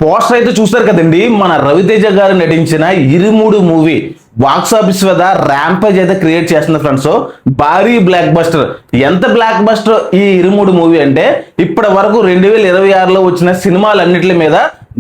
Poster అయితే చూస్తారు కదండి, మన రవితేజ గారు నటించిన ఇరుముడు మూవీ బాక్స్ ఆఫీస్ వద్ద ర్యాంపేజ్ అయితే క్రియేట్ చేస్తుంది ఫ్రెండ్స్. భారీ బ్లాక్ బస్టర్. ఎంత బ్లాక్ బస్టర్ ఈ ఇరుముడు మూవీ అంటే ఇప్పటి వరకు 2026లో వచ్చిన సినిమాలన్నిటి మీద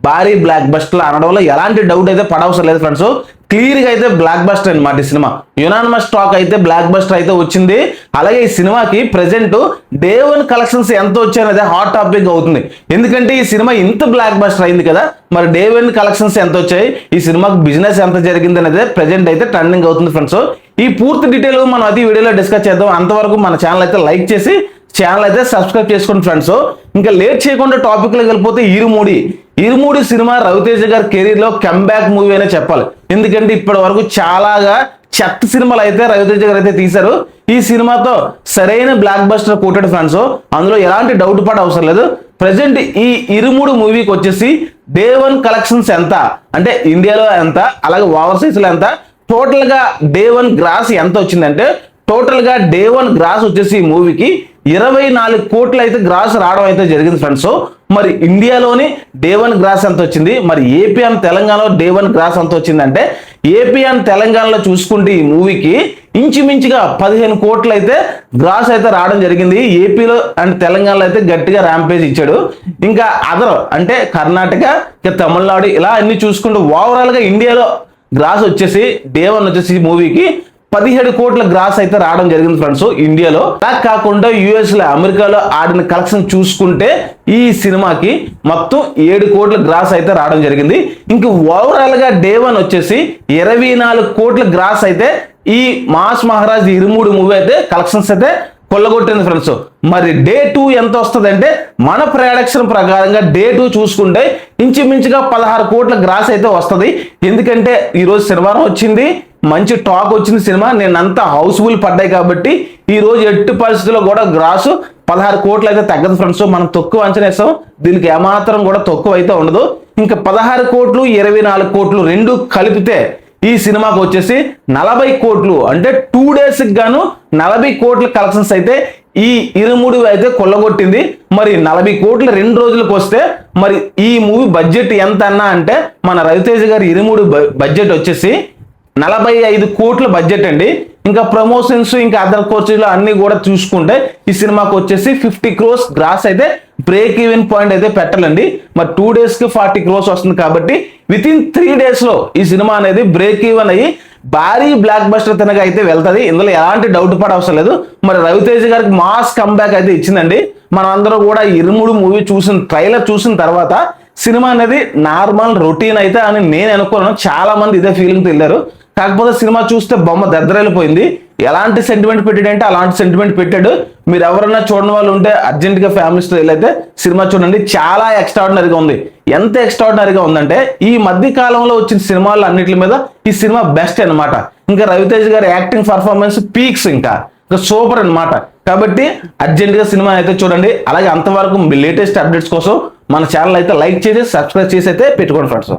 భారీ బ్లాక్ బస్టర్ అనడంలో ఎలాంటి డౌట్ అయితే పడవసరం లేదు ఫ్రెండ్స్. క్లియర్ గా అయితే బ్లాక్ బస్టర్ అనమాట ఈ సినిమా. యునానిమస్ టాక్ అయితే బ్లాక్ బస్టర్ అయితే వచ్చింది. అలాగే ఈ సినిమాకి ప్రెసెంట్ డే 1 కలెక్షన్స్ ఎంత వచ్చాయనేది హాట్ టాపిక్ అవుతుంది. ఎందుకంటే ఈ సినిమా ఇంత బ్లాక్ బస్టర్ అయింది కదా, మరి డే 1 కలెక్షన్స్ ఎంత వచ్చాయి, ఈ సినిమాకి బిజినెస్ ఎంత జరిగింది అనేది ప్రెసెంట్ అయితే ట్రెండింగ్ అవుతుంది ఫ్రెండ్స్. ఈ పూర్తి డీటెయిల్ మనం అది వీడియోలో డిస్కస్ చేద్దాం. అంతవరకు మన ఛానల్ అయితే లైక్ చేసి ఛానల్ అయితే సబ్స్క్రైబ్ చేసుకోండి ఫ్రెండ్స్. ఇంకా లేట్ చేయకుండా టాపిక్ లోకి వెళ్ళిపోతే ఇరుముడి సినిమా రవితేజ గారి కెరీర్ లో కంబ్యాక్ మూవీ అనే చెప్పాలి. ఎందుకంటే ఇప్పటి వరకు చాలాగా చెత్త సినిమాలు అయితే రవితేజ గారు అయితే తీశారు. ఈ సినిమాతో సరైన బ్లాక్ బస్టర్ కొట్టాడు ఫ్రెండ్స్, అందులో ఎలాంటి డౌట్ పడే అవసరం లేదు. ప్రెసెంట్ ఈ ఇరుముడు మూవీకి వచ్చేసి డే 1 కలెక్షన్స్ ఎంత అంటే ఇండియాలో ఎంత, అలాగే ఓవర్సీస్ లో ఎంత, టోటల్ గా డే 1 గ్రాస్ ఎంత వచ్చిందంటే టోటల్ గా డే 1 గ్రాస్ వచ్చేసి ఈ మూవీకి 24 కోట్లు అయితే గ్రాస్ రావడం అయితే జరిగింది ఫ్రెండ్స్. మరి ఇండియాలోని డే 1 గ్రాస్ ఎంత వచ్చింది, మరి ఏపీ అండ్ తెలంగాణలో డే 1 గ్రాస్ ఎంత వచ్చిందంటే ఏపీ అండ్ తెలంగాణలో చూసుకుంటే ఈ మూవీకి ఇంచుమించుగా 15 కోట్లు అయితే గ్రాస్ అయితే రావడం జరిగింది. ఏపీలో అండ్ తెలంగాణలో అయితే గట్టిగా ర్యాంపేజ్ ఇచ్చాడు. ఇంకా అదర్ అంటే కర్ణాటక, ఇంకా తమిళనాడు ఇలా అన్ని చూసుకుంటూ ఓవరాల్ గా ఇండియాలో గ్రాస్ వచ్చేసి డే 1 వచ్చేసి ఈ మూవీకి 17 కోట్ల గ్రాస్ అయితే రావడం జరిగింది ఫ్రెండ్స్ ఇండియాలో. అలా కాకుండా యుఎస్ లో అమెరికాలో ఆడిన కలెక్షన్ చూసుకుంటే ఈ సినిమాకి మొత్తం 7 కోట్ల గ్రాస్ అయితే రావడం జరిగింది. ఇంక ఓవరాల్ గా డే 1 వచ్చేసి 24 కోట్ల గ్రాస్ అయితే ఈ మాస్ మహారాజ్ ఇరుముడు మూవీ అయితే కలెక్షన్స్ అయితే కొల్లగొట్టింది ఫ్రెండ్స్. మరి డే 2 ఎంత వస్తుంది అంటే మన ప్రొడక్షన్ ప్రకారంగా డే 2 చూసుకుంటే ఇంచుమించుగా 16 కోట్ల గ్రాస్ అయితే వస్తుంది. ఎందుకంటే ఈరోజు శనివారం వచ్చింది, మంచి టాక్ వచ్చింది సినిమా, నేనంతా హౌస్ఫుల్ పడ్డాయి కాబట్టి ఈ రోజు ఎట్టి పరిస్థితుల్లో కూడా గ్రాసు 16 కోట్లు అయితే తగ్గదు ఫ్రెండ్స్. మనం తక్కువ అంచనా వేస్తాం, దీనికి ఏమాత్రం కూడా తక్కువ అయితే ఉండదు. ఇంకా 16 కోట్లు 24 కోట్లు రెండు కలిపితే ఈ సినిమాకి వచ్చేసి 40 కోట్లు అంటే 2 డేస్ గాను 40 కోట్ల కలెక్షన్స్ అయితే ఈ ఇరుముడు అయితే కొల్లగొట్టింది. మరి 40 కోట్లు 2 రోజులకు వస్తే మరి ఈ మూవీ బడ్జెట్ ఎంత అన్నా అంటే మన రవితేజ గారి ఇరుముడు బడ్జెట్ వచ్చేసి 45 కోట్ల బడ్జెట్ అండి. ఇంకా ప్రమోషన్స్ ఇంకా అదర్ కోర్సులు అన్ని కూడా చూసుకుంటే ఈ సినిమాకి వచ్చేసి 50 క్రోర్స్ గ్రాస్ అయితే బ్రేక్ ఈవెన్ పాయింట్ అయితే పెట్టాలండి. మరి 2 డేస్ కి 40 క్రోర్స్ వస్తుంది కాబట్టి విత్ ఇన్ 3 డేస్ లో ఈ సినిమా అనేది బ్రేక్ ఈవెన్ అయ్యి భారీ బ్లాక్ బస్టర్ తినగా అయితే వెళ్తుంది. ఇందులో ఎలాంటి డౌట్ పడ అవసరం లేదు. మరి రవితేజ గారికి మాస్ కంబ్యాక్ అయితే ఇచ్చిందండి. మనం అందరూ కూడా ఇరుముడు మూవీ ట్రైలర్ చూసిన తర్వాత సినిమా అనేది నార్మల్ రొటీన్ అయితే అని నేను అనుకున్నాను. చాలా మంది ఇదే ఫీలింగ్ వెళ్ళారు. కాకపోతే సినిమా చూస్తే బొమ్మ దద్దరెళ్ళిపోయింది. ఎలాంటి సెంటిమెంట్ పెట్టాడంటే అలాంటి సెంటిమెంట్ పెట్టాడు. మీరు ఎవరైనా చూడని వాళ్ళు ఉంటే అర్జెంట్ గా ఫ్యామిలీస్తో వెళ్ళైతే సినిమా చూడండి. చాలా ఎక్స్ట్రాడినరీగా ఉంది. ఎంత ఎక్స్ట్రాడినరీగా ఉందంటే ఈ మధ్య కాలంలో వచ్చిన సినిమాలు అన్నిటి మీద ఈ సినిమా బెస్ట్ అనమాట. ఇంకా రవితేజ గారి యాక్టింగ్ పర్ఫార్మెన్స్ పీక్స్ ఇంకా సూపర్ అనమాట. కాబట్టి అర్జెంట్ గా సినిమా అయితే చూడండి. అలాగే అంతవరకు లేటెస్ట్ అప్డేట్స్ కోసం మన ఛానల్ అయితే లైక్ చేసి సబ్స్క్రైబ్ చేసి అయితే పెట్టుకోండి ఫ్రెండ్స్.